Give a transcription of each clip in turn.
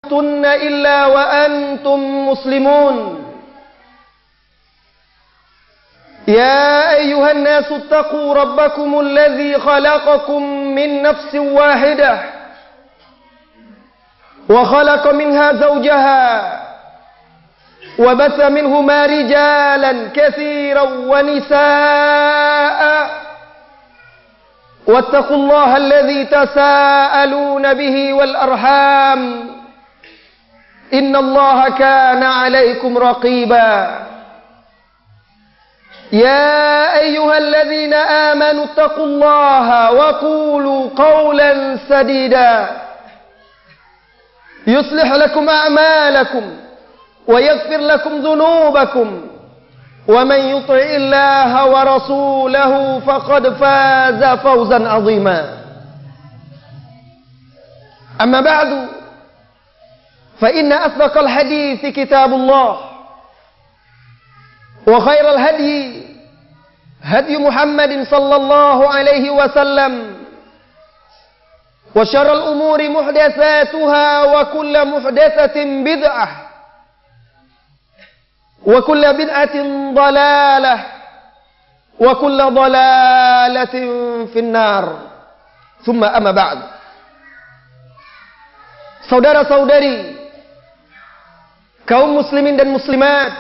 تموتن إلا وأنتم مسلمون يا أيها الناس اتقوا ربكم الذي خلقكم من نفس واحدة وخلق منها زوجها وبث منهما رجالا كثيرا ونساء واتقوا الله الذي تساءلون به والأرحام إن الله كان عليكم رقيبا يا أيها الذين آمنوا اتقوا الله وقولوا قولا سديدا يصلح لكم أعمالكم ويغفر لكم ذنوبكم ومن يطع الله ورسوله فقد فاز فوزا عظيما أما بعد فإن أصدق الحديث كتاب الله وخير الهدي هدي محمد صلى الله عليه وسلم وشر الأمور محدثاتها وكل محدثة بدعة وكل بدعة ضلالة وكل ضلالة في النار ثم أما بعد. Saudara-saudari kaum muslimin dan muslimat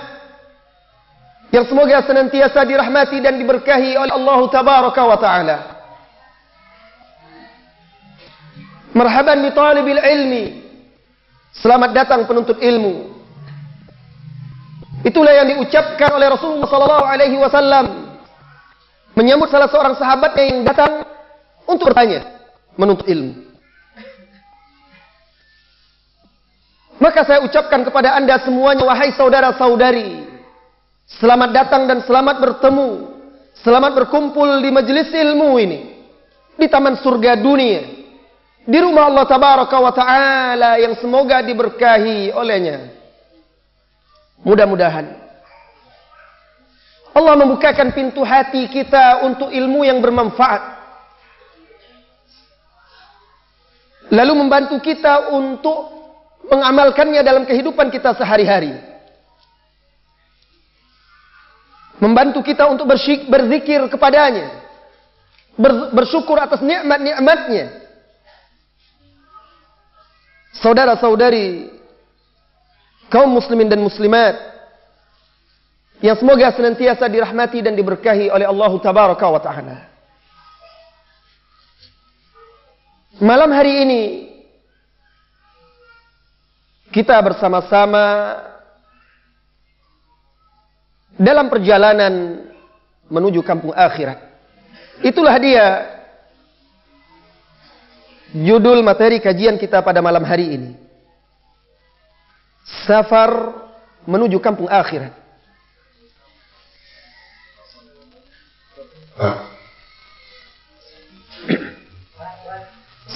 yang semoga senantiasa dirahmati dan diberkahi oleh Allah Tabaraka wa Ta'ala. Marhaban bi talibil ilmi. Selamat datang penuntut ilmu. Itulah yang diucapkan oleh Rasulullah sallallahu alaihi wasallam menyambut salah seorang sahabatnya yang datang untuk bertanya, menuntut ilmu. Maka saya ucapkan kepada anda semuanya, wahai saudara-saudari, selamat datang dan selamat bertemu, selamat berkumpul di majelis ilmu ini, di taman surga dunia, di rumah Allah Tabaraka wa Ta'ala yang semoga diberkahi olehnya. Mudah-mudahan Allah membukakan pintu hati kita untuk ilmu yang bermanfaat, lalu membantu kita untuk mengamalkannya dalam kehidupan kita sehari-hari, membantu kita untuk berzikir kepadanya, bersyukur atas nikmat-nikmatnya. Saudara-saudari kaum muslimin dan muslimat yang semoga senantiasa dirahmati dan diberkahi oleh Allah Tabaraka wa Ta'ala. Malam hari ini kita bersama-sama dalam perjalanan menuju kampung akhirat. Itulah dia judul materi kajian kita pada malam hari ini. Safar menuju kampung akhirat.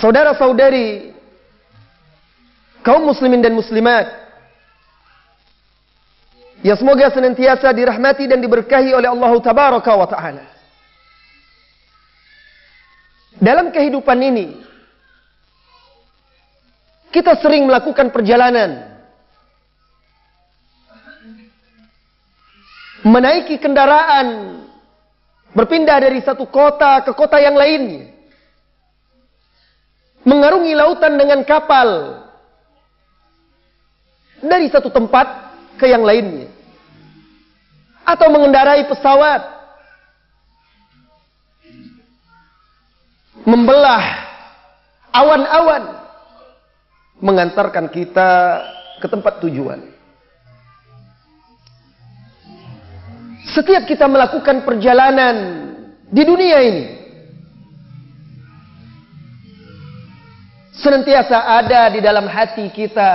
Saudara-saudari kaum muslimin dan muslimat yang semoga senantiasa dirahmati dan diberkahi oleh Allah Tabaraka wa Ta'ala. Dalam kehidupan ini kita sering melakukan perjalanan, menaiki kendaraan, berpindah dari satu kota ke kota yang lainnya, mengarungi lautan dengan kapal, dari satu tempat ke yang lainnya, atau mengendarai pesawat, membelah awan-awan, mengantarkan kita ke tempat tujuan. Setiap kita melakukan perjalanan di dunia ini, senantiasa ada di dalam hati kita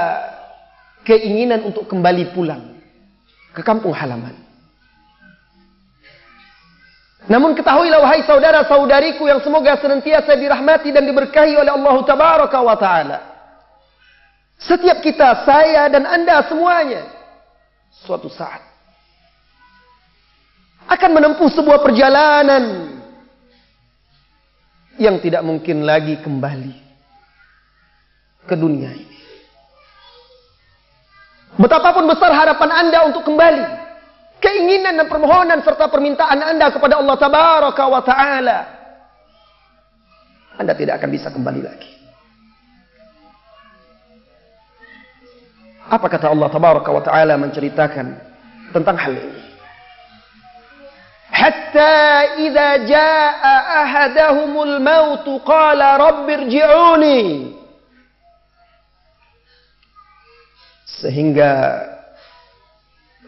keinginan untuk kembali pulang ke kampung halaman. Namun ketahuilah wahai saudara-saudariku yang semoga senantiasa dirahmati dan diberkahi oleh Allah Tabaraka wa Ta'ala, setiap kita, saya dan anda semuanya, suatu saat akan menempuh sebuah perjalanan yang tidak mungkin lagi kembali ke dunia ini. Betapapun besar harapan Anda untuk kembali, keinginan dan permohonan serta permintaan Anda kepada Allah Tabaraka wa Ta'ala, Anda tidak akan bisa kembali lagi. Apa kata Allah Tabaraka wa Ta'ala menceritakan tentang hal ini? Hatta idza jaa ahadahumul maut qala rabbirji'uni. Sehingga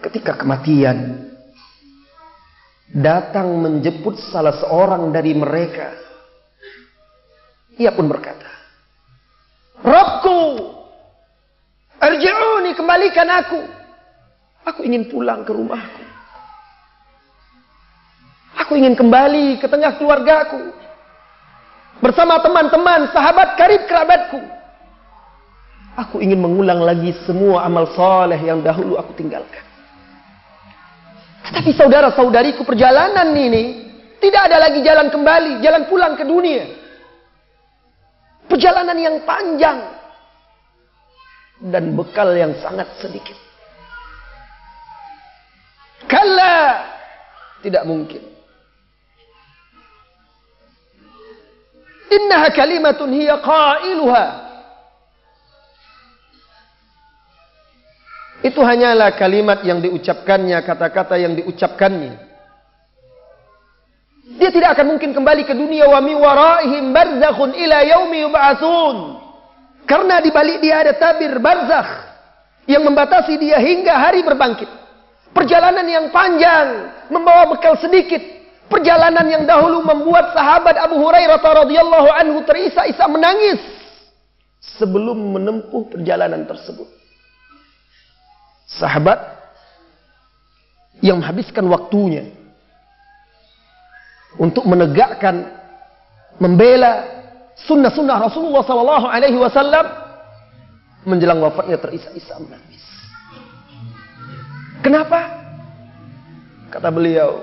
ketika kematian datang menjemput salah seorang dari mereka, ia pun berkata, Rabbku, arji'uni, kembalikan aku. Aku ingin pulang ke rumahku. Aku ingin kembali ke tengah keluargaku, bersama teman-teman, sahabat karib kerabatku. Aku ingin mengulang lagi semua amal saleh yang dahulu aku tinggalkan. Tetapi saudara-saudariku, perjalanan ini tidak ada lagi jalan kembali, jalan pulang ke dunia. Perjalanan yang panjang dan bekal yang sangat sedikit. Kalla, tidak mungkin. Innaha kalimatun hiya qailuha. Itu hanyalah kalimat yang diucapkannya, kata-kata yang diucapkannya. Dia tidak akan mungkin kembali ke dunia. Wa mi waraihim barzakhun ila yaumi yub'atsun. Karena di balik dia ada tabir barzakh yang membatasi dia hingga hari berbangkit. Perjalanan yang panjang membawa bekal sedikit. Perjalanan yang dahulu membuat sahabat Abu Hurairah radhiyallahu anhu terisak-isak menangis sebelum menempuh perjalanan tersebut. Sahabat yang menghabiskan waktunya untuk menegakkan, membela sunnah-sunnah Rasulullah SAW, menjelang wafatnya terisak-isak menangis. Kenapa? Kata beliau,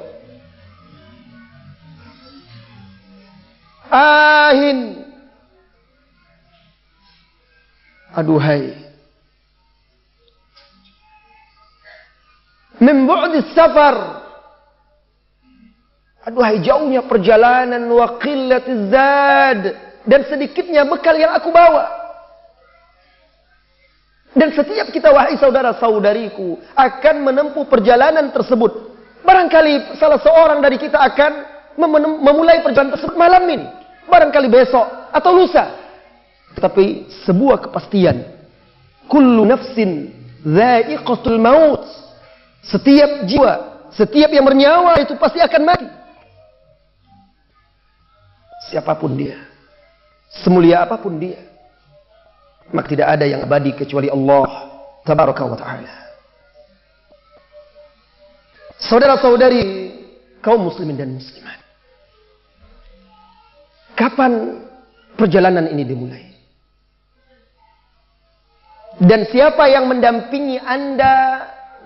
ahin, aduhai, min bu'dis safar, aduhai jauhnya perjalanan, wa qillatiz zad, dan sedikitnya bekal yang aku bawa. Dan setiap kita, wahai saudara-saudariku, akan menempuh perjalanan tersebut. Barangkali salah seorang dari kita akan memulai perjalanan tersebut malam ini, barangkali besok atau lusa. Tetapi sebuah kepastian, kullu nafsin dha'iqatul maut. Setiap jiwa, setiap yang bernyawa itu pasti akan mati. Siapapun dia, semulia apapun dia, maka tidak ada yang abadi kecuali Allah Tabaraka wa Ta'ala. Saudara-saudari kaum muslimin dan muslimat, kapan perjalanan ini dimulai? Dan siapa yang mendampingi Anda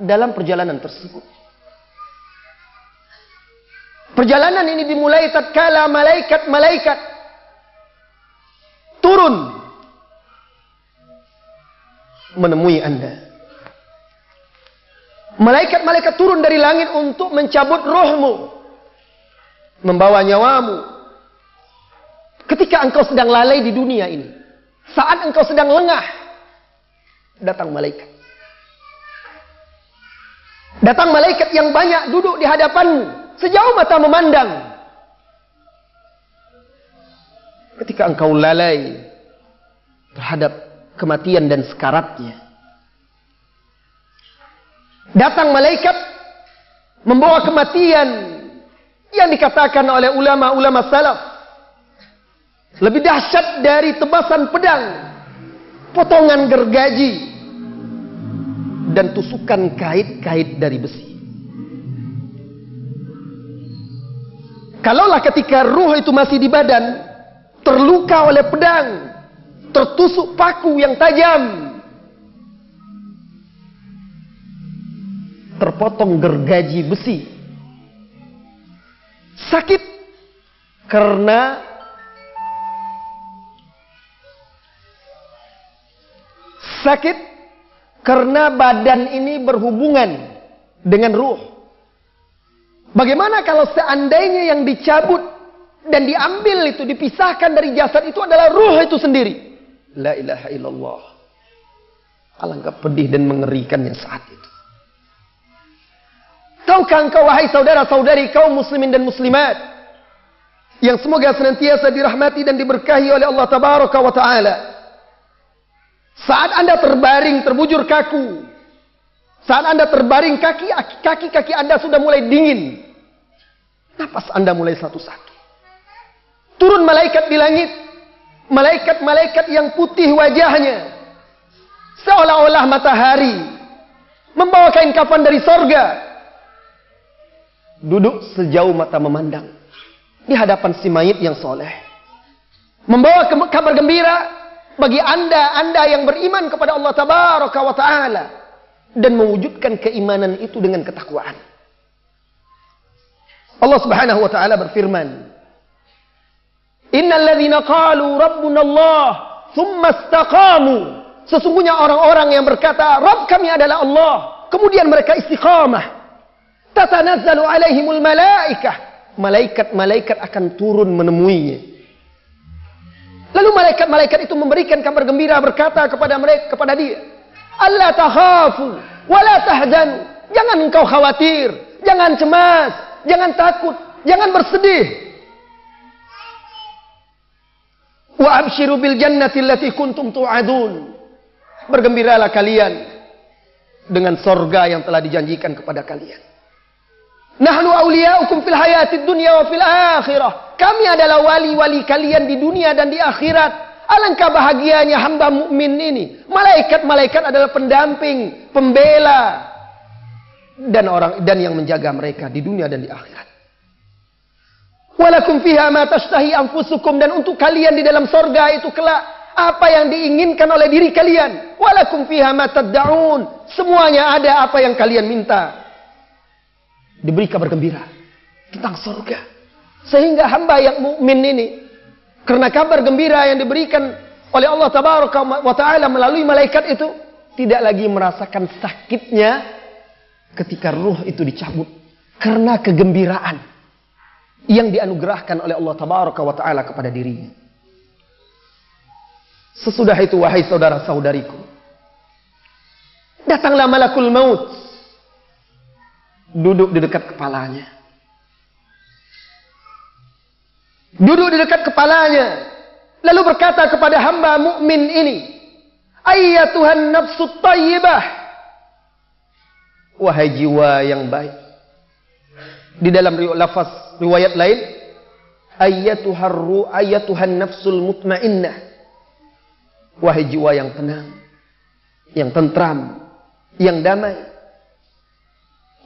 dalam perjalanan tersebut? Perjalanan ini dimulai tatkala malaikat-malaikat turun menemui Anda. Malaikat-malaikat turun dari langit untuk mencabut rohmu, membawa nyawamu. Ketika engkau sedang lalai di dunia ini, saat engkau sedang lengah, datang malaikat. Datang malaikat yang banyak duduk di hadapanmu, sejauh mata memandang. Ketika engkau lalai terhadap kematian dan sekaratnya, datang malaikat membawa kematian yang dikatakan oleh ulama-ulama salaf lebih dahsyat dari tebasan pedang, potongan gergaji, dan tusukan kait-kait dari besi. Kalaulah ketika ruh itu masih di badan, terluka oleh pedang, tertusuk paku yang tajam, terpotong gergaji besi, sakit karena Karena badan ini berhubungan dengan ruh. Bagaimana kalau seandainya yang dicabut dan diambil itu, dipisahkan dari jasad itu adalah ruh itu sendiri? La ilaha illallah. Alangkah pedih dan mengerikannya saat itu. Tahukah engkau wahai saudara-saudari kaum muslimin dan muslimat, yang semoga senantiasa dirahmati dan diberkahi oleh Allah Tabaraka wa Ta'ala, saat Anda terbaring terbujur kaku, saat Anda terbaring kaki Anda sudah mulai dingin, napas Anda mulai satu-satu. Turun malaikat di langit, malaikat-malaikat yang putih wajahnya, seolah-olah matahari, membawa kain kafan dari sorga, duduk sejauh mata memandang di hadapan si mayit yang soleh, membawa kabar gembira bagi anda yang beriman kepada Allah Tabaraka wa Ta'ala dan mewujudkan keimanan itu dengan ketakwaan. Allah Subhanahu wa Ta'ala berfirman, Innal ladzina qalu rabbuna Allah thumma istaqamu. Sesungguhnya orang-orang yang berkata Rabb kami adalah Allah, kemudian mereka istiqamah, tatanazzalu alaihimul malaikah. Malaikat-malaikat akan turun menemuinya. Lalu malaikat-malaikat itu memberikan kabar gembira, berkata kepada dia, Allah takhafu wa la tahzanu. Jangan engkau khawatir, jangan cemas, jangan takut, jangan bersedih. Wa abshiru bil jannati allati kuntum tu'adun. Bergembiralah kalian dengan sorga yang telah dijanjikan kepada kalian. Nahnu awliya'ukum fil hayatid dunya wa fil akhirah. Kami adalah wali-wali kalian di dunia dan di akhirat. Alangkah bahagianya hamba mukmin ini. Malaikat-malaikat adalah pendamping, pembela dan yang menjaga mereka di dunia dan di akhirat. Walakum fiha ma tashtahi anfusukum, dan untuk kalian di dalam sorga itu kelak apa yang diinginkan oleh diri kalian. Walakum fiha ma tad'un, semuanya ada apa yang kalian minta. Diberi kabar gembira tentang sorga, sehingga hamba yang mukmin ini karena kabar gembira yang diberikan oleh Allah Tabaraka wa Ta'ala melalui malaikat itu, tidak lagi merasakan sakitnya ketika ruh itu dicabut, karena kegembiraan yang dianugerahkan oleh Allah Tabaraka wa Ta'ala kepada dirinya. Sesudah itu wahai saudara-saudariku, datanglah malakul maut, duduk di dekat kepalanya. Duduk di dekat kepalanya, lalu berkata kepada hamba mukmin ini, Ayyatuhan nafsut tayyibah, wahai jiwa yang baik. Di dalam lafaz riwayat lain, Ayyatuhan nafsul mutmainnah, wahai jiwa yang tenang, yang tentram, yang damai.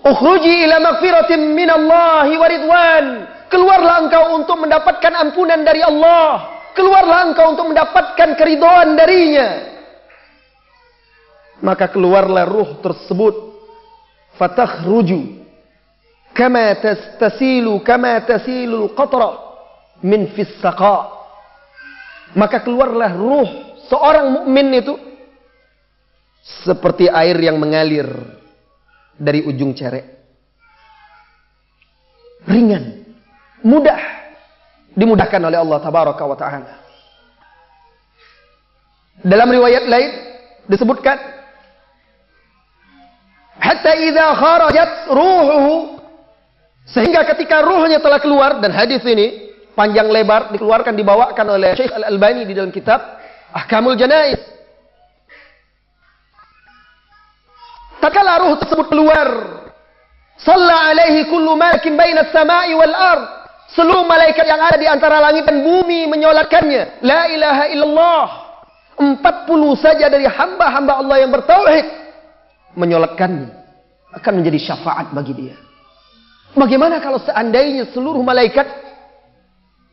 Ukhruji ila magfiratin minallahi wa ridwan. Keluarlah engkau untuk mendapatkan ampunan dari Allah. Keluarlah engkau untuk mendapatkan keridhaan darinya. Maka keluarlah ruh tersebut. Fatakhruju kama tasilul qatra min fis saqa. Maka keluarlah ruh seorang mukmin itu seperti air yang mengalir dari ujung cerek. Ringan, mudah, dimudahkan oleh Allah Tabaraka wa Ta'ala. Dalam riwayat lain disebutkan, hatta idza kharajat ruhuhu, sehingga ketika ruhnya telah keluar. Dan hadis ini panjang lebar dikeluarkan, dibawakan oleh Syekh Al-Albani di dalam kitab Ahkamul Janaiz. Tatkala ruh tersebut keluar, shalla alaihi kullu malakin bainas samai wal ard. Seluruh malaikat yang ada di antara langit dan bumi menyolatkannya. La ilaha illallah. 40 saja dari hamba-hamba Allah yang bertauhid menyolatkannya, akan menjadi syafaat bagi dia. Bagaimana kalau seandainya seluruh malaikat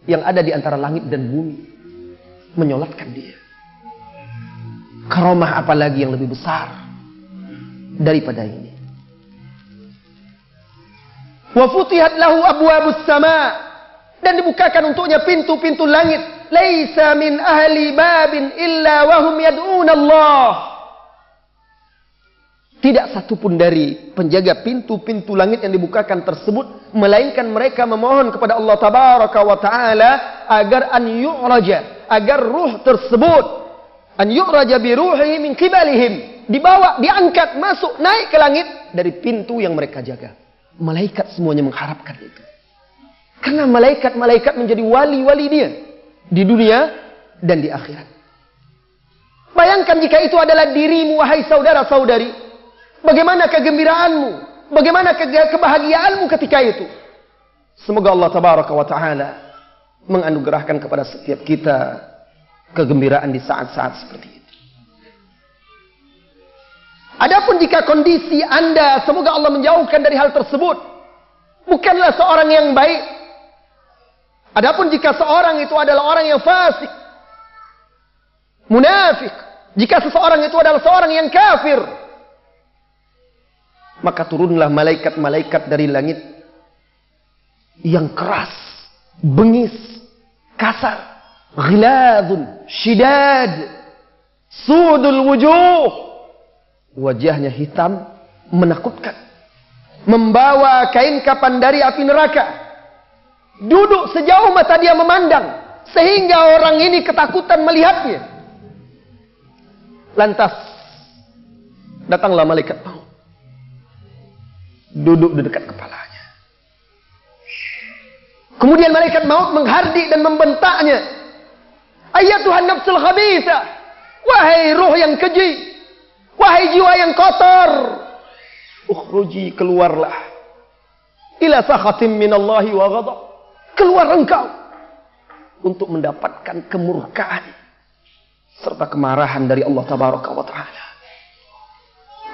yang ada di antara langit dan bumi menyolatkan dia? Karamah apalagi yang lebih besar daripada ini. Wa futihat lahu abwabus sama, dan dibukakan untuknya pintu-pintu langit. Laisa min ahli babin illa wahum yad'un Allah. Tidak satupun dari penjaga pintu-pintu langit yang dibukakan tersebut, melainkan mereka memohon kepada Allah Tabaraka wa Ta'ala agar agar ruh tersebut bi ruhihi min qibalihim, dibawa, diangkat, masuk, naik ke langit dari pintu yang mereka jaga. Malaikat semuanya mengharapkan itu. Karena malaikat-malaikat menjadi wali-wali dia di dunia dan di akhirat. Bayangkan jika itu adalah dirimu, wahai saudara-saudari. Bagaimana kegembiraanmu? Bagaimana kebahagiaanmu ketika itu? Semoga Allah Tabaraka wa Ta'ala menganugerahkan kepada setiap kita kegembiraan di saat-saat seperti itu. Adapun jika kondisi Anda, semoga Allah menjauhkan dari hal tersebut, bukanlah seorang yang baik. Adapun jika seorang itu adalah orang yang fasik, munafik, jika seseorang itu adalah seorang yang kafir, maka turunlah malaikat-malaikat dari langit yang keras, bengis, kasar, ghiladun, syidad, sudul wujuh, wajahnya hitam, menakutkan, membawa kain kapan dari api neraka, duduk sejauh mata dia memandang, sehingga orang ini ketakutan melihatnya. Lantas datanglah malaikat maut, duduk di dekat kepalanya. Kemudian malaikat maut menghardik dan membentaknya. Ayatuhan nafsul khabithah, wahai ruh yang keji, wahai jiwa yang kotor, ukhruji, keluarlah, ila sakhatim minallahi wa ghadab, keluar engkau untuk mendapatkan kemurkaan serta kemarahan dari Allah Tabaraka wa Ta'ala.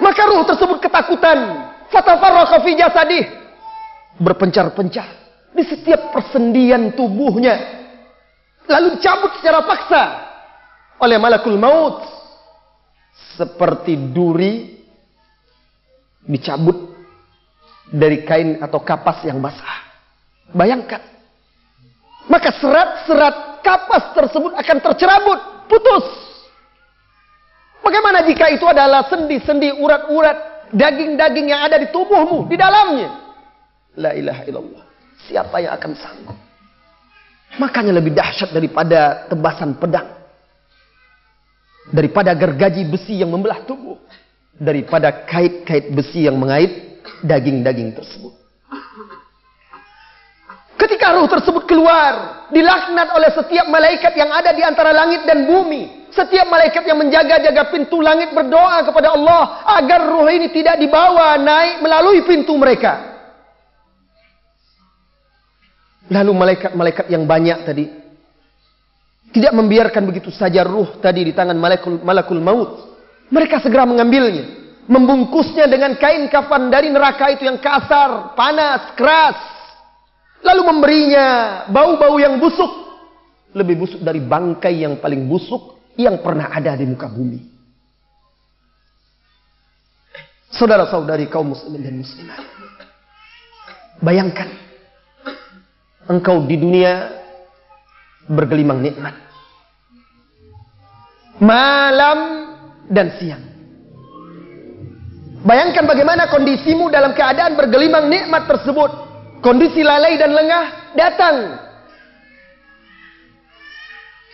Maka ruh tersebut ketakutan, fatafarraqa fi jasadih, berpencar-pencar di setiap persendian tubuhnya, lalu dicabut secara paksa oleh malakul maut, seperti duri dicabut dari kain atau kapas yang basah. Bayangkan, maka serat-serat kapas tersebut akan tercerabut, putus. Bagaimana jika itu adalah sendi-sendi, urat-urat, daging-daging yang ada di tubuhmu, di dalamnya? La ilaha illallah. Siapa yang akan sanggup? Makanya lebih dahsyat daripada tebasan pedang, daripada gergaji besi yang membelah tubuh, daripada kait-kait besi yang mengait daging-daging tersebut. Ketika ruh tersebut keluar, dilaknat oleh setiap malaikat yang ada di antara langit dan bumi. Setiap malaikat yang menjaga-jaga pintu langit berdoa kepada Allah agar ruh ini tidak dibawa naik melalui pintu mereka. Lalu malaikat-malaikat yang banyak tadi tidak membiarkan begitu saja ruh tadi di tangan malakul maut. Mereka segera mengambilnya, membungkusnya dengan kain kafan dari neraka itu yang kasar, panas, keras. Lalu memberinya bau-bau yang busuk, lebih busuk dari bangkai yang paling busuk yang pernah ada di muka bumi. Saudara-saudari kaum muslimin dan muslimat, bayangkan engkau di dunia bergelimang nikmat, malam dan siang. Bayangkan bagaimana kondisimu dalam keadaan bergelimang nikmat tersebut. Kondisi lalai dan lengah datang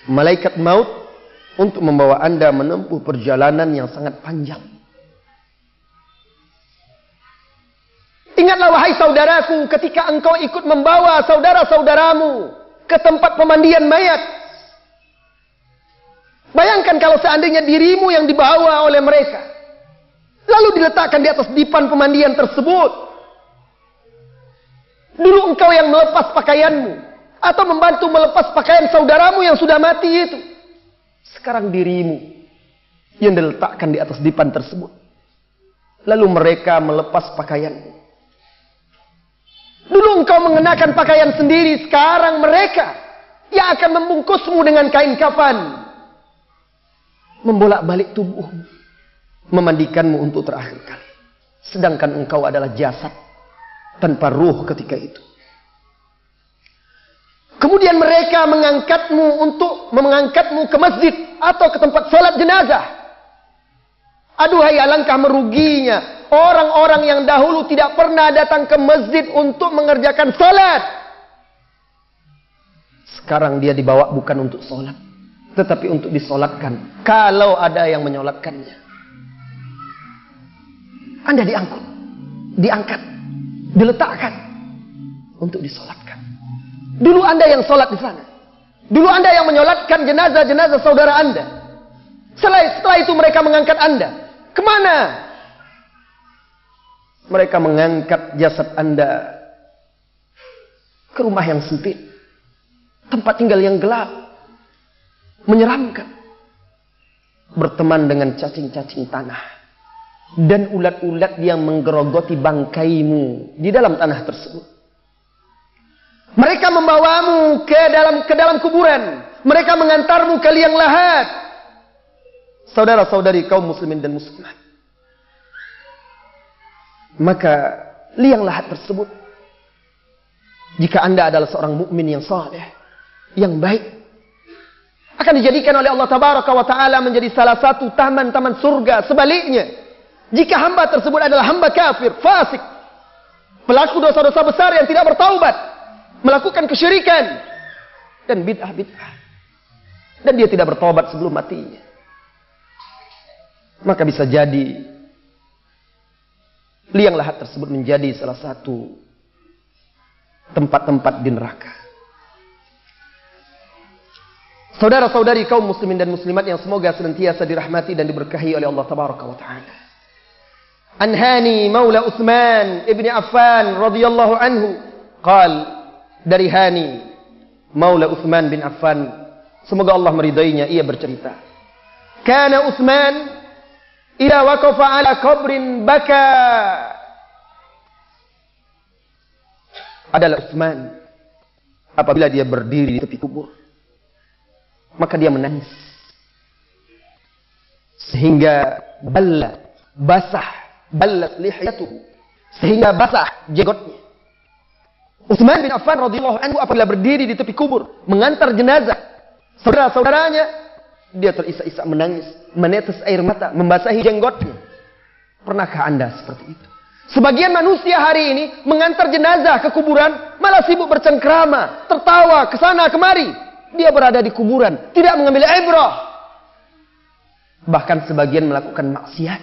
malaikat maut untuk membawa Anda menempuh perjalanan yang sangat panjang. Ingatlah wahai saudaraku, ketika engkau ikut membawa saudara-saudaramu ke tempat pemandian mayat. Bayangkan kalau seandainya dirimu yang dibawa oleh mereka, lalu diletakkan di atas dipan pemandian tersebut. Dulu engkau yang melepas pakaianmu, atau membantu melepas pakaian saudaramu yang sudah mati itu. Sekarang dirimu yang diletakkan di atas dipan tersebut. Lalu mereka melepas pakaianmu. Dulu engkau mengenakan pakaian sendiri, sekarang mereka yang akan membungkusmu dengan kain kafan, membolak-balik tubuhmu, memandikanmu untuk terakhir kali. Sedangkan engkau adalah jasad tanpa ruh ketika itu. Kemudian mereka mengangkatmu ke masjid atau ke tempat salat jenazah. Aduhai alangkah meruginya orang-orang yang dahulu tidak pernah datang ke masjid untuk mengerjakan salat. Sekarang dia dibawa bukan untuk salat, tetapi untuk disolatkan. Kalau ada yang menyolatkannya, Anda diangkat, diletakkan untuk disolatkan. Dulu Anda yang solat di sana. Dulu Anda yang menyolatkan jenazah-jenazah saudara Anda. Setelah itu mereka mengangkat Anda. Kemana? Mereka mengangkat jasad Anda ke rumah yang sempit, tempat tinggal yang gelap, menyeramkan, berteman dengan cacing-cacing tanah dan ulat-ulat yang menggerogoti bangkaimu di dalam tanah tersebut. Mereka membawamu ke dalam kuburan. Mereka mengantarmu ke liang lahat. Saudara-saudari kaum muslimin dan muslimat, maka liang lahat tersebut, jika Anda adalah seorang mukmin yang saleh, yang baik, akan dijadikan oleh Allah Tabaraka wa Ta'ala menjadi salah satu taman-taman surga. Sebaliknya, jika hamba tersebut adalah hamba kafir, fasik, pelaku dosa-dosa besar yang tidak bertaubat, melakukan kesyirikan dan bid'ah-bid'ah, dan dia tidak bertaubat sebelum matinya, maka bisa jadi liang lahat tersebut menjadi salah satu tempat-tempat di neraka. Saudara-saudari kaum muslimin dan muslimat yang semoga senantiasa dirahmati dan diberkahi oleh Allah Tabaraka wa Ta'ala. Hani Maula Utsman ibni Affan radhiyallahu anhu qal, dari Hani Maula Utsman bin Affan, semoga Allah meridainya, ia bercerita, kana Utsman idza waqafa ala qabrin baka. Adalah Utsman apabila dia berdiri di tepi kubur, maka dia menangis sehingga ballat lihiyatuhu, sehingga basah jenggotnya. Utsman bin Affan radhiyallahu anhu apabila berdiri di tepi kubur mengantar jenazah saudara-saudaranya, dia terisak-isak menangis, menetes air mata, membasahi jenggotnya. Pernahkah Anda seperti itu? Sebagian manusia hari ini mengantar jenazah ke kuburan malah sibuk bercengkrama, tertawa kesana kemari. Dia berada di kuburan, tidak mengambil ibrah. Bahkan sebagian melakukan maksiat,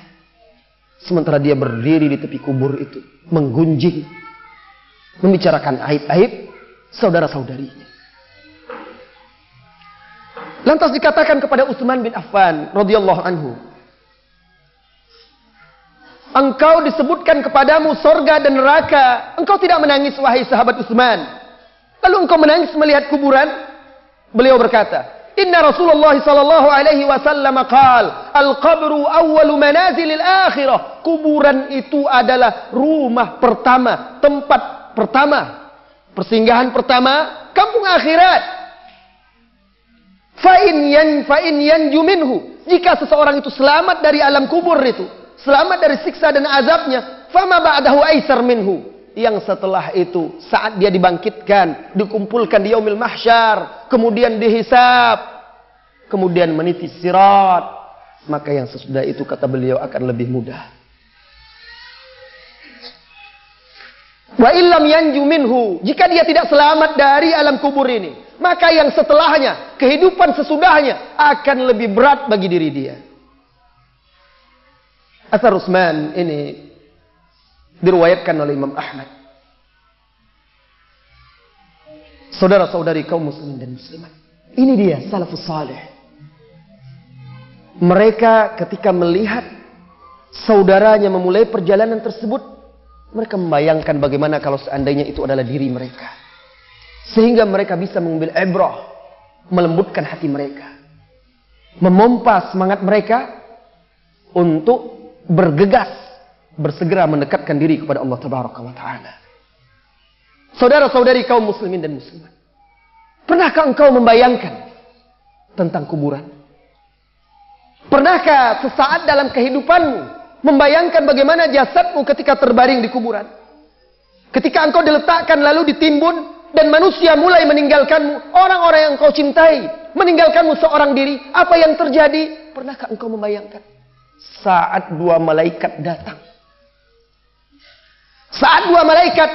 sementara dia berdiri di tepi kubur itu, menggunjing, membicarakan aib-aib saudara-saudarinya. Lantas dikatakan kepada Utsman bin Affan radhiyallahu anhu, engkau disebutkan kepadamu sorga dan neraka, engkau tidak menangis wahai sahabat Utsman. Lalu engkau menangis melihat kuburan? Beliau berkata, inna Rasulullah sallallahu alaihi wasallam qaal, al-qabru awwalu manazilil akhirah. Kuburan itu adalah rumah pertama, tempat pertama, persinggahan pertama, kampung akhirat. Fa in yanju minhu, jika seseorang itu selamat dari alam kubur itu, selamat dari siksa dan azabnya, fama ba'dahu aisar minhu. Yang setelah itu, saat dia dibangkitkan, dikumpulkan di yaumil mahsyar, kemudian dihisab, kemudian meniti sirat, maka yang sesudah itu, kata beliau, akan lebih mudah. Wa illam yanju minhu, jika dia tidak selamat dari alam kubur ini, maka yang setelahnya, kehidupan sesudahnya akan lebih berat bagi diri dia. Athar Utsman ini diriwayatkan oleh Imam Ahmad. Saudara-saudari kaum muslimin dan muslimat, ini dia salafus salih. Mereka ketika melihat saudaranya memulai perjalanan tersebut, mereka membayangkan bagaimana kalau seandainya itu adalah diri mereka, sehingga mereka bisa mengambil ibrah, melembutkan hati mereka, memompa semangat mereka untuk bergegas, bersegera mendekatkan diri kepada Allah Tabaraka wa Ta'ala. Saudara-saudari kaum muslimin dan muslimat, pernahkah engkau membayangkan tentang kuburan? Pernahkah sesaat dalam kehidupanmu membayangkan bagaimana jasadmu ketika terbaring di kuburan? Ketika engkau diletakkan lalu ditimbun dan manusia mulai meninggalkanmu, orang-orang yang engkau cintai meninggalkanmu seorang diri, apa yang terjadi? Pernahkah engkau membayangkan? saat dua malaikat datang. Saat dua malaikat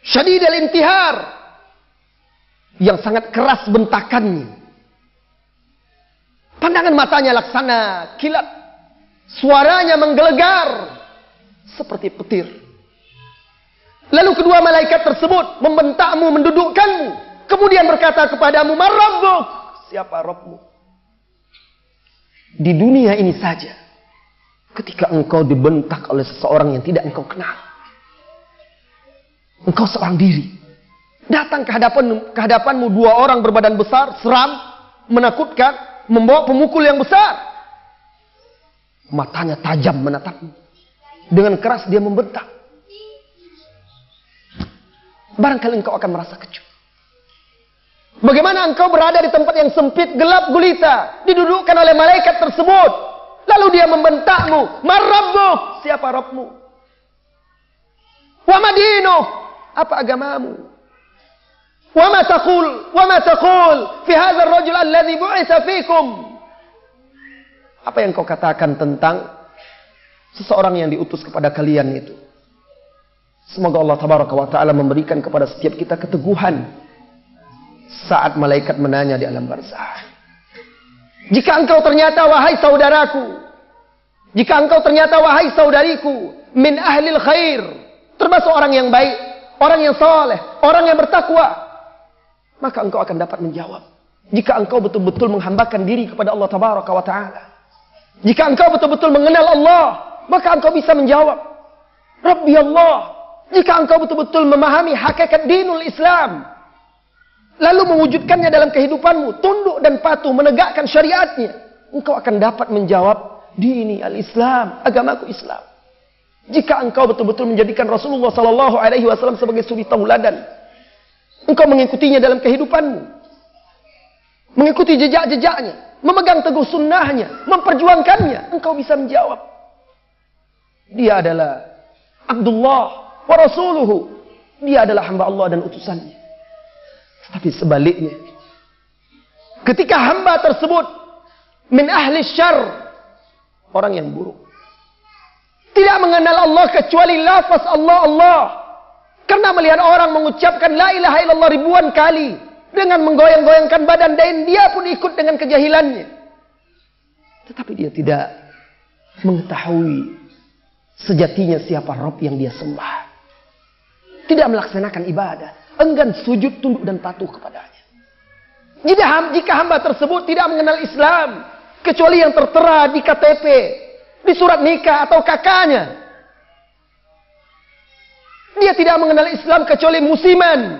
syadid al-intihar, yang sangat keras bentakannya. Pandangan matanya laksana kilat. Suaranya menggelegar seperti petir. Lalu kedua malaikat tersebut membentakmu, mendudukkanmu. Kemudian berkata kepadamu, "Man rabbuk?" Siapa Rabbmu? Di dunia ini saja, ketika engkau dibentak oleh seseorang yang tidak engkau kenal, engkau seorang diri, datang ke hadapanmu dua orang berbadan besar, seram, menakutkan, membawa pemukul yang besar. Matanya tajam menatapmu. Dengan keras dia membentak. Barangkali engkau akan merasa kecut. Bagaimana engkau berada di tempat yang sempit, gelap gulita, didudukkan oleh malaikat tersebut, lalu dia membentakmu, "Man rabbuk?" Siapa Rabbmu? "Wa ma dinuh?" Apa agamamu? "Wa ma taqul? Wa ma taqul fi hadzal rajul alladhi bu'itsa fikum?" Apa yang kau katakan tentang seseorang yang diutus kepada kalian itu? Semoga Allah tabaraka wa ta'ala memberikan kepada setiap kita keteguhan saat malaikat menanya di alam barzah. Jika engkau ternyata wahai saudaraku, jika engkau ternyata wahai saudariku, min ahlil khair, termasuk orang yang baik, orang yang saleh, orang yang bertakwa, maka engkau akan dapat menjawab. Jika engkau betul-betul menghambakan diri kepada Allah tabaraka wa ta'ala, jika engkau betul-betul mengenal Allah, maka engkau bisa menjawab, Rabbi Allah. Jika engkau betul-betul memahami hakikat dinul Islam, lalu mewujudkannya dalam kehidupanmu, tunduk dan patuh menegakkan syariatnya, engkau akan dapat menjawab, dini al-Islam, agamaku Islam. Jika engkau betul-betul menjadikan Rasulullah sallallahu alaihi wasallam sebagai suri tauladan, engkau mengikutinya dalam kehidupanmu, mengikuti jejak-jejaknya, memegang teguh sunnahnya, memperjuangkannya, engkau bisa menjawab, dia adalah Abdullah wa Rasuluhu, dia adalah hamba Allah dan utusannya. Tapi sebaliknya, ketika hamba tersebut min ahli syarr, orang yang buruk, tidak mengenal Allah kecuali lafaz Allah, Allah, karena melihat orang mengucapkan la ilaha illallah ribuan kali dengan menggoyang-goyangkan badan, dan dia pun ikut dengan kejahilannya. Tetapi dia tidak mengetahui sejatinya siapa Rabb yang dia sembah. Tidak melaksanakan ibadah, enggan sujud, tunduk dan patuh kepadanya. Jika hamba tersebut tidak mengenal Islam kecuali yang tertera di KTP, di surat nikah atau kakaknya, dia tidak mengenal Islam kecuali musiman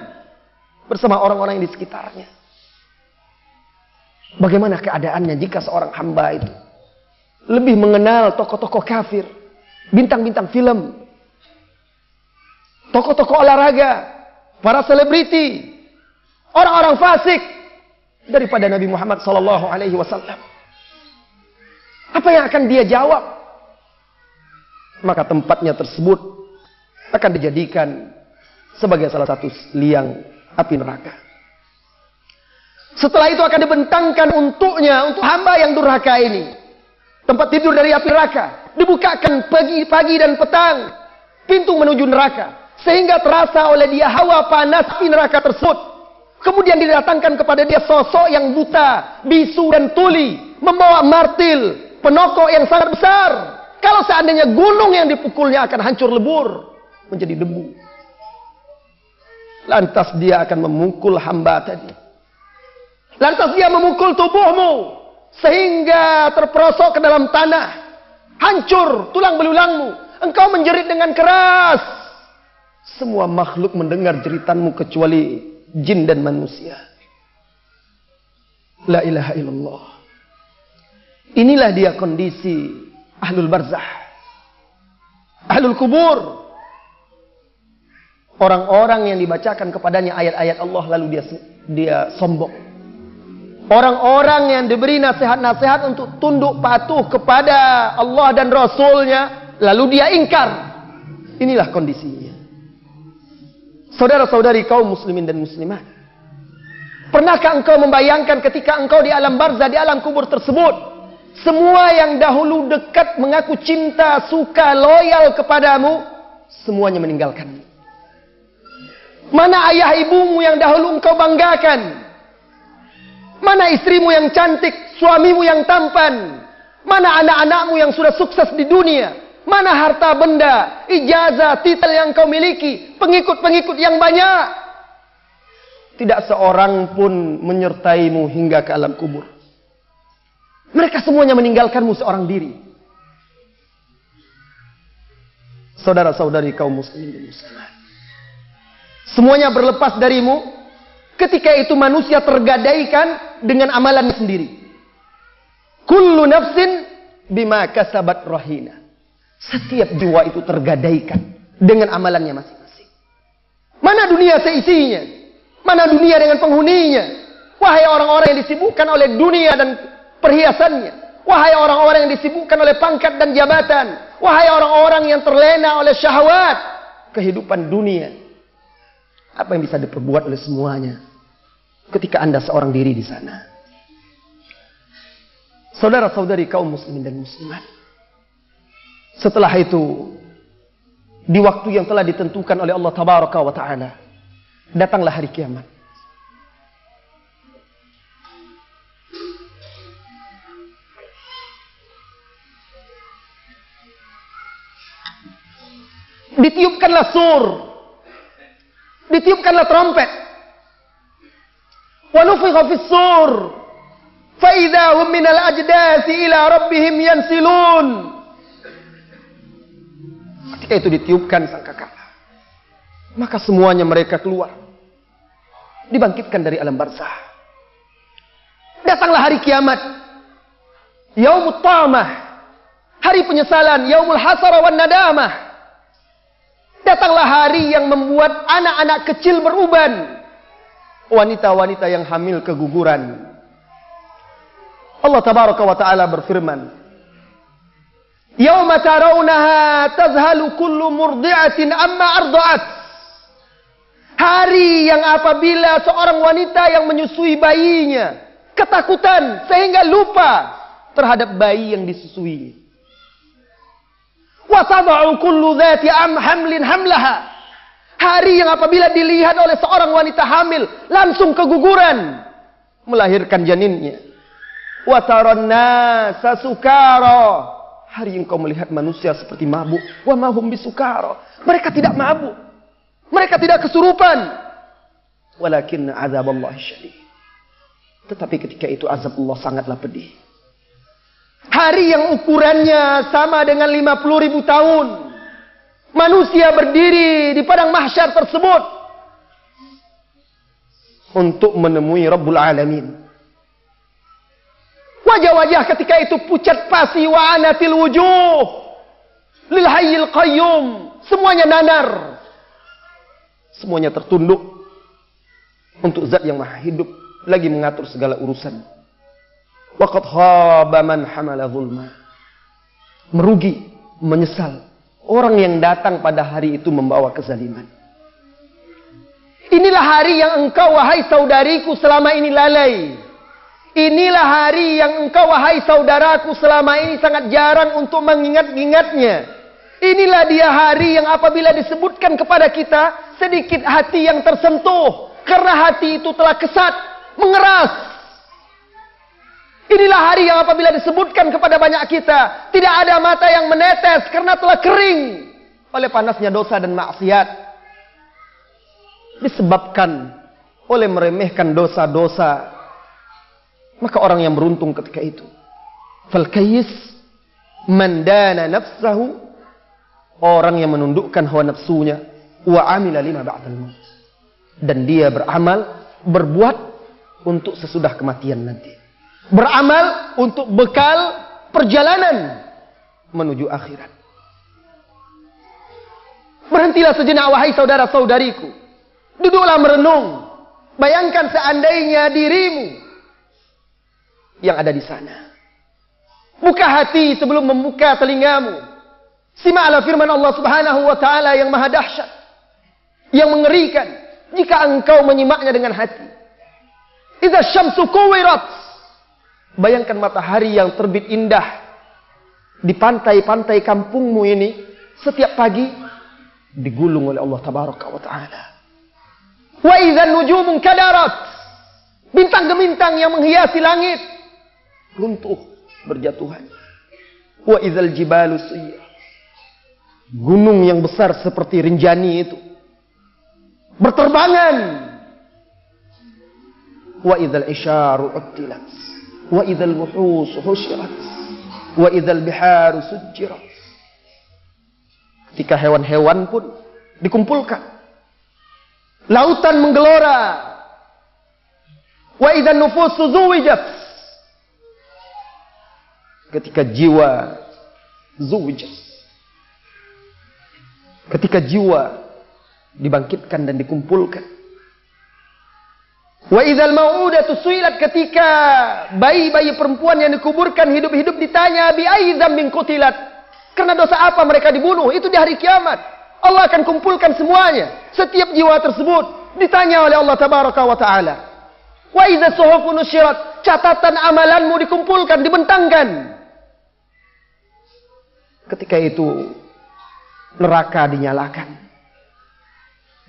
bersama orang-orang yang di sekitarnya. Bagaimana keadaannya jika seorang hamba itu lebih mengenal tokoh-tokoh kafir, bintang-bintang film, tokoh-tokoh olahraga, para selebriti, orang-orang fasik daripada Nabi Muhammad sallallahu alaihi wasallam? Apa yang akan dia jawab? Maka tempatnya tersebut akan dijadikan sebagai salah satu liang api neraka. Setelah itu akan dibentangkan untuknya, untuk hamba yang durhaka ini, tempat tidur dari api neraka. Dibukakan pagi dan petang pintu menuju neraka, sehingga terasa oleh dia hawa panas api neraka tersebut. Kemudian didatangkan kepada dia sosok yang buta, bisu dan tuli, membawa martil, penokok yang sangat besar. Kalau seandainya gunung yang dipukulnya akan hancur lebur menjadi debu. Lantas dia akan memukul hamba tadi. Lantas dia memukul tubuhmu sehingga terperosok ke dalam tanah, hancur tulang belulangmu. Engkau menjerit dengan keras. Semua makhluk mendengar jeritanmu kecuali jin dan manusia. La ilaha illallah. Inilah dia kondisi ahlul barzah, ahlul kubur. Orang-orang yang dibacakan kepadanya ayat-ayat Allah lalu dia sombong. Orang-orang yang diberi nasihat-nasihat untuk tunduk patuh kepada Allah dan Rasulnya, lalu dia ingkar. Inilah kondisinya. Saudara-saudari kaum muslimin dan muslimat, pernahkah engkau membayangkan ketika engkau di alam barzah, di alam kubur tersebut, Semua yang dahulu dekat, mengaku cinta, suka, loyal kepadamu, semuanya meninggalkanmu. Mana ayah ibumu yang dahulu engkau banggakan? Mana istrimu yang cantik, suamimu yang tampan? Mana anak-anakmu yang sudah sukses di dunia? Mana harta benda, ijazah, titel yang kau miliki, pengikut-pengikut yang banyak? Tidak seorang pun menyertaimu hingga ke alam kubur. Mereka semuanya meninggalkanmu seorang diri. Saudara-saudari kaum muslimin dan muslimat, semuanya berlepas darimu. Ketika itu manusia tergadaikan dengan amalannya sendiri. Kullu nafsin bima kasabat rahina. Setiap jiwa itu tergadaikan dengan amalannya masing-masing. Mana dunia seisinya? Mana dunia dengan penghuninya? Wahai orang-orang yang disibukkan oleh dunia dan perhiasannya. Wahai orang-orang yang disibukkan oleh pangkat dan jabatan. Wahai orang-orang yang terlena oleh syahwat kehidupan dunia. Apa yang bisa diperbuat oleh semuanya ketika Anda seorang diri di sana? Saudara-saudari kaum muslimin dan muslimat, setelah itu, di waktu yang telah ditentukan oleh Allah Tabaraka wa Ta'ala, datanglah hari kiamat. Ditiupkanlah sur, ditiupkanlah trompet. Wa nufikha fis sur, fa idza hum minal ajdasi ila rabbihim yansilun. Ketika itu ditiupkan sangkakala, maka semuanya mereka keluar, dibangkitkan dari alam barzah. Datanglah hari kiamat, yaumut tamah, hari penyesalan, yaumul hasara wan nadamah. Datanglah hari yang membuat anak-anak kecil beruban, wanita-wanita yang hamil keguguran. Allah Tabaraka wa Ta'ala berfirman, Yauma tarawunaha tazhalu kullu murdi'atin amma arda'at. Hari yang apabila seorang wanita yang menyusui bayinya ketakutan sehingga lupa terhadap bayi yang disusui. Wa tad'u kullu dhati hamlin hamlaha. Hari yang apabila dilihat oleh seorang wanita hamil langsung keguguran melahirkan janinnya. Wa taran nasa sukara. Hari yang kau melihat manusia seperti mabuk. Wa ma hum bisukara. Mereka tidak mabuk. Mereka tidak kesurupan. Walakin azaballahi syadid. Tetapi ketika itu azab Allah sangatlah pedih. Hari yang ukurannya sama dengan 50.000 tahun. Manusia berdiri di padang mahsyar tersebut untuk menemui Rabbul Alamin. Wajah-wajah ketika itu pucat pasi wa anatil wujuh lil hayyil qayyum. Semuanya nanar. Semuanya tertunduk untuk zat yang maha hidup lagi mengatur segala urusan. Waqad khaba man hamala zulma. Merugi, menyesal orang yang datang pada hari itu membawa kezaliman. Inilah hari yang engkau wahai saudariku selama ini lalai. Inilah hari yang engkau wahai saudaraku selama ini sangat jarang untuk mengingat-ingatnya. Inilah dia hari yang apabila disebutkan kepada kita sedikit hati yang tersentuh karena hati itu telah kesat, mengeras. Inilah hari yang apabila disebutkan kepada banyak kita tidak ada mata yang menetes karena telah kering oleh panasnya dosa dan maksiat. Disebabkan oleh meremehkan dosa-dosa. Maka orang yang beruntung ketika itu. Fal kayyis man dana nafsahu, orang yang menundukkan hawa nafsunya, wa amila lima ba'dal maut. Dan dia beramal, berbuat untuk sesudah kematian nanti. Beramal untuk bekal perjalanan menuju akhirat. Berhentilah sejenak wahai saudara-saudariku. Duduklah merenung. Bayangkan seandainya dirimu yang ada di sana. Buka hati sebelum membuka telingamu. Simaklah firman Allah Subhanahu wa Ta'ala yang maha dahsyat, yang mengerikan jika engkau menyimaknya dengan hati. Idza syamsu kuwirat Bayangkan matahari yang terbit indah di pantai-pantai kampungmu ini setiap pagi digulung oleh Allah Tabaraka wa Ta'ala. Wa idzan nujumun kadarat, bintang-bintang yang menghiasi langit runtuh berjatuhan. Wa idzal jibalu suyirat, gunung yang besar seperti Rinjani itu berterbangan. Wa idzal isyaru uttilat, wa idzal wuhus husyirat, wa idzal biharu sujjirat. Ketika hewan-hewan pun dikumpulkan, lautan menggelora. Wa idzan nufusu zuwijat, ketika jiwa zuwijat, ketika jiwa dibangkitkan dan dikumpulkan. Wa idzal mau'udatu su'ilat, ketika bayi-bayi perempuan yang dikuburkan hidup-hidup ditanya bi ayyi dzambin qutilat, karena dosa apa mereka dibunuh. Itu di hari kiamat Allah akan kumpulkan semuanya. Setiap jiwa tersebut ditanya oleh Allah Tabaraka wa Ta'ala. Wa idza suhufun nusyirat, catatan amalanmu dikumpulkan, dibentangkan. Ketika itu neraka dinyalakan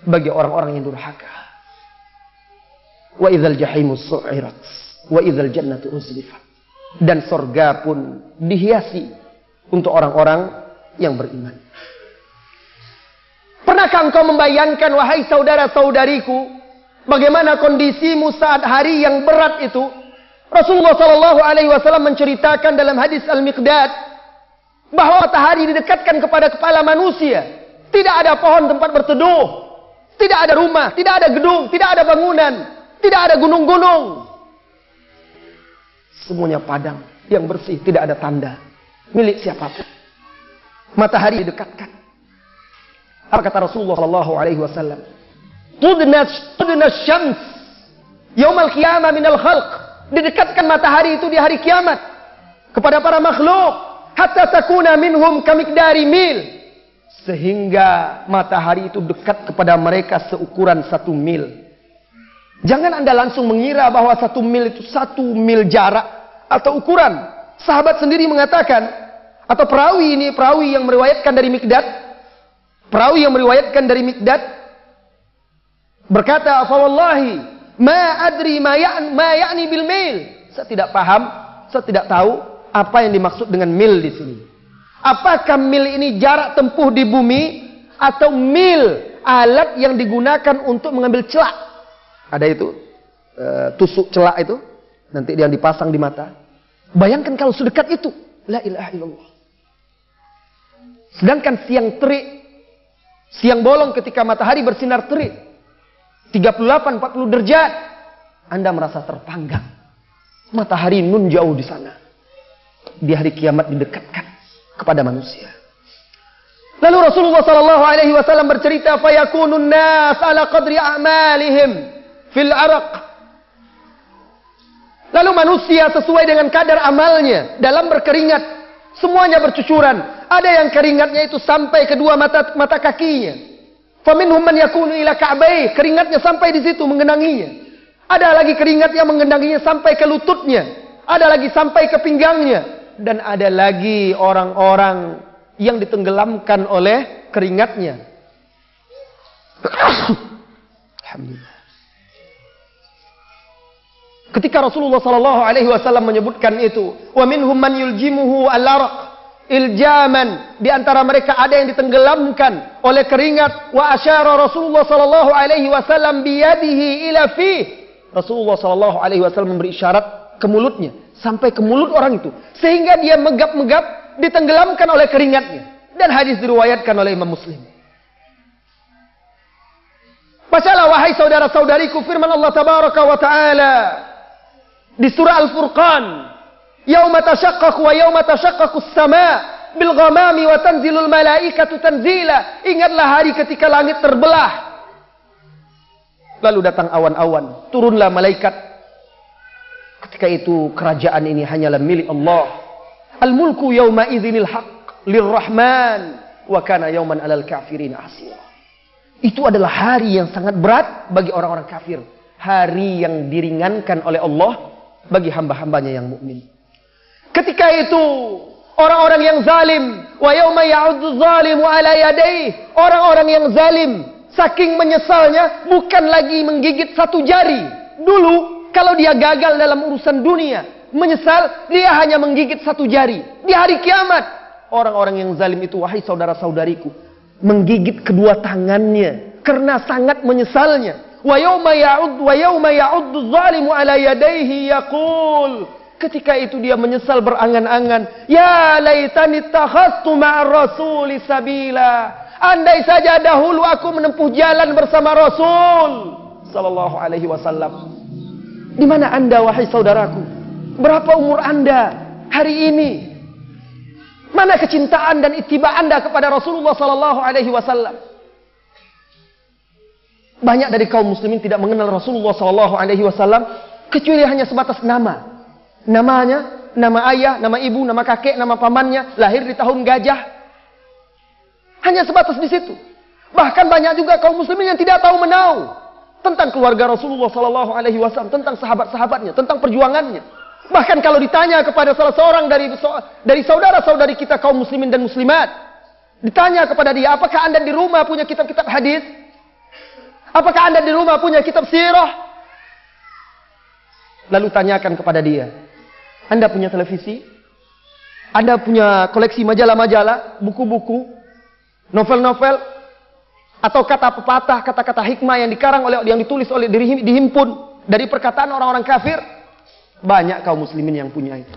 bagi orang-orang yang durhaka. Wa idzal jahimu su'irat, wa idzal jannatu uzlifat, dan surga pun dihiasi untuk orang-orang yang beriman. Pernahkah engkau membayangkan, wahai saudara-saudariku, bagaimana kondisimu saat hari yang berat itu? Rasulullah SAW menceritakan dalam hadis Al-Miqdad bahwa matahari didekatkan kepada kepala manusia. Tidak ada pohon tempat berteduh, tidak ada rumah, tidak ada gedung, tidak ada bangunan, tidak ada gunung-gunung. Semuanya padang yang bersih, tidak ada tanda milik siapapun. Matahari didekatkan. Apa kata Rasulullah SAW? Tudna syams yaumal qiyamah minal khalq. Didekatkan matahari itu di hari kiamat kepada para makhluk, hatta takuna minhum kamikdari mil, sehingga matahari itu dekat kepada mereka seukuran 1 mil. Jangan Anda langsung mengira bahwa 1 mil itu 1 mil jarak atau ukuran. Sahabat sendiri mengatakan, atau perawi yang meriwayatkan dari Miqdad, berkata, "Fa wallahi ma adri ma ya'ni bil mil." Saya tidak paham, saya tidak tahu apa yang dimaksud dengan mil di sini. Apakah mil ini jarak tempuh di bumi, atau mil alat yang digunakan untuk mengambil celak? Ada itu tusuk celak itu, nanti yang dipasang di mata. Bayangkan kalau sedekat itu. La ilaha illallah. Sedangkan siang terik, siang bolong ketika matahari bersinar terik, 38-40 derajat, Anda merasa terpanggang. Matahari nun jauh di sana. Di hari kiamat didekatkan kepada manusia. Lalu Rasulullah SAW bercerita, fayakunun nas ala qadri a'malihim fil araq. Lalu manusia sesuai dengan kadar amalnya dalam berkeringat. Semuanya bercucuran. Ada yang keringatnya itu sampai kedua mata kakinya. Faminhum man yakunu ila ka'bai, keringatnya sampai di situ mengenanginya. Ada lagi keringat yang mengenanginya sampai ke lututnya. Ada lagi sampai ke pinggangnya. Dan ada lagi orang-orang yang ditenggelamkan oleh keringatnya. Alhamdulillah. Ketika Rasulullah SAW menyebutkan itu, wa minhum man yuljimuhu al-araq iljaman, di antara mereka ada yang ditenggelamkan oleh keringat. Wa asyara Rasulullah SAW biyadihi ila fi. Rasulullah SAW memberi isyarat ke mulutnya, sampai ke mulut orang itu, sehingga dia megap-megap ditenggelamkan oleh keringatnya. Dan hadis diriwayatkan oleh Imam Muslim. Bacalah wahai saudara-saudariku firman Allah Tabaraka wa Ta'ala di surah Al-Furqan, yauma tashaqqaqu wa yauma tashaqqaqu as-sama' bil ghamami wa tanzilul malaikatu tanzila. Ingatlah hari ketika langit terbelah, lalu datang awan-awan, turunlah malaikat. Ketika itu kerajaan ini hanyalah milik Allah. Al-mulku yauma idzinil haqq lirrahman wa kana yauman 'alal kafirin 'asira. Itu adalah hari yang sangat berat bagi orang-orang kafir. Hari yang diringankan oleh Allah bagi hamba-hambanya yang mukmin. Ketika itu orang-orang yang zalim, wa yauma ya'udzu zalimu ala yadayhi, orang-orang yang zalim saking menyesalnya bukan lagi menggigit satu jari. Dulu kalau dia gagal dalam urusan dunia, menyesal, dia hanya menggigit satu jari. Di hari kiamat, orang-orang yang zalim itu, wahai saudara-saudariku, menggigit kedua tangannya karena sangat menyesalnya. Wa yauma ya'udzu zalimu ala yadayhi yaqul, ketika itu dia menyesal berangan-angan, ya laitani takhassu ma'ar rasuli sabila, andai saja dahulu aku menempuh jalan bersama Rasul sallallahu alaihi wasallam. Di mana Anda wahai saudaraku? Berapa umur Anda hari ini? Mana kecintaan dan ittiba Anda kepada Rasulullah sallallahu alaihi wasallam? Banyak dari kaum muslimin tidak mengenal Rasulullah sallallahu alaihi wasallam kecuali hanya sebatas nama. Namanya, nama ayah, nama ibu, nama kakek, nama pamannya, lahir di tahun gajah. Hanya sebatas di situ. Bahkan banyak juga kaum muslimin yang tidak tahu menau tentang keluarga Rasulullah sallallahu alaihi wasallam, tentang sahabat-sahabatnya, tentang perjuangannya. Bahkan kalau ditanya kepada salah seorang dari saudara-saudari kita kaum muslimin dan muslimat, ditanya kepada dia, apakah Anda di rumah punya kitab-kitab hadis? Apakah Anda di rumah punya kitab sirah? Lalu tanyakan kepada dia, Anda punya televisi? Anda punya koleksi majalah-majalah, buku-buku, novel-novel, atau kata pepatah, kata-kata hikmah yang dikarang oleh, yang ditulis oleh, dihimpun dari perkataan orang-orang kafir? Banyak kaum muslimin yang punya itu.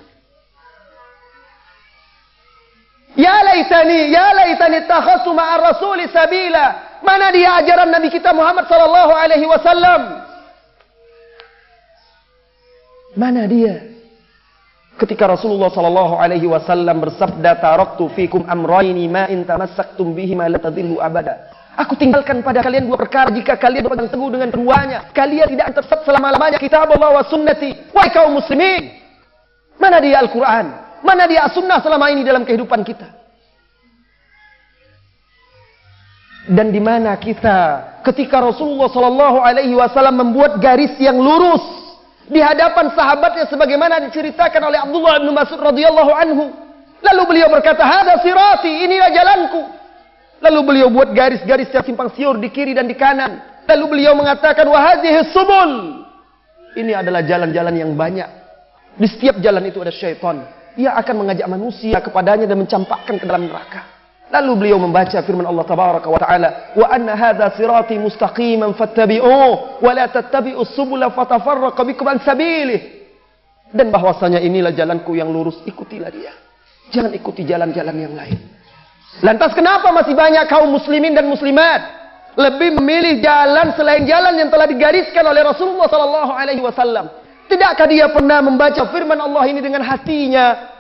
Ya laitani takhassu ma'ar rasuli sabila. Mana dia ajaran Nabi kita Muhammad sallallahu alaihi wasallam? Mana dia? Ketika Rasulullah sallallahu alaihi wasallam bersabda, taraktu fikum amrayni ma in tamassaktum bihima la tadillu abada. Aku tinggalkan pada kalian dua perkara, jika kalian berpegang teguh dengan keduanya, kalian tidak akan tersesat selama-lamanya. Kitab Allah wa sunnati. Wahai kaum muslimin, mana dia Al-Quran? Mana dia as-sunnah selama ini dalam kehidupan kita? Dan di mana kita ketika Rasulullah sallallahu alaihi wasallam membuat garis yang lurus di hadapan sahabatnya sebagaimana diceritakan oleh Abdullah bin Mas'ud radhiyallahu anhu. Lalu beliau berkata, "Hada sirati, inilah jalanku." Lalu beliau buat garis-garis yang simpang siur di kiri dan di kanan. Lalu beliau mengatakan, "Wa hadhihi subul." Ini adalah jalan-jalan yang banyak. Di setiap jalan itu ada syaitan. Ia akan mengajak manusia kepadanya dan mencampakkan ke dalam neraka. Lalu beliau membaca firman Allah tabaraka wa taala, "Wa anna hadza sirati mustaqiman fattabi'uhu wa la tattabi'us subula fatafarraqa bikum an sabilih." Dan bahwasanya inilah jalanku yang lurus, ikutilah dia. Jangan ikuti jalan-jalan yang lain. Lantas kenapa masih banyak kaum muslimin dan muslimat lebih memilih jalan selain jalan yang telah digariskan oleh Rasulullah sallallahu alaihi wasallam? Tidakkah dia pernah membaca firman Allah ini dengan hatinya?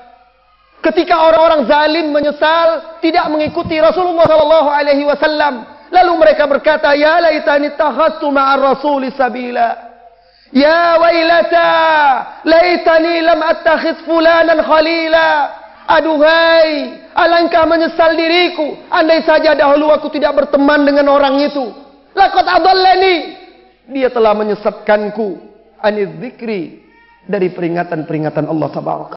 Ketika orang-orang zalim menyesal tidak mengikuti Rasulullah sallallahu alaihi wasallam, lalu mereka berkata, "Ya laitani takhassu ma'ar rasuli sabila. Ya wailata, laitani lam attakhidh fulanan khalila." Aduhai, alangkah menyesal diriku, andai saja dahulu aku tidak berteman dengan orang itu. Laqad adallani, dia telah menyesatkanku, aniz dzikri, dari peringatan-peringatan Allah tabaraka.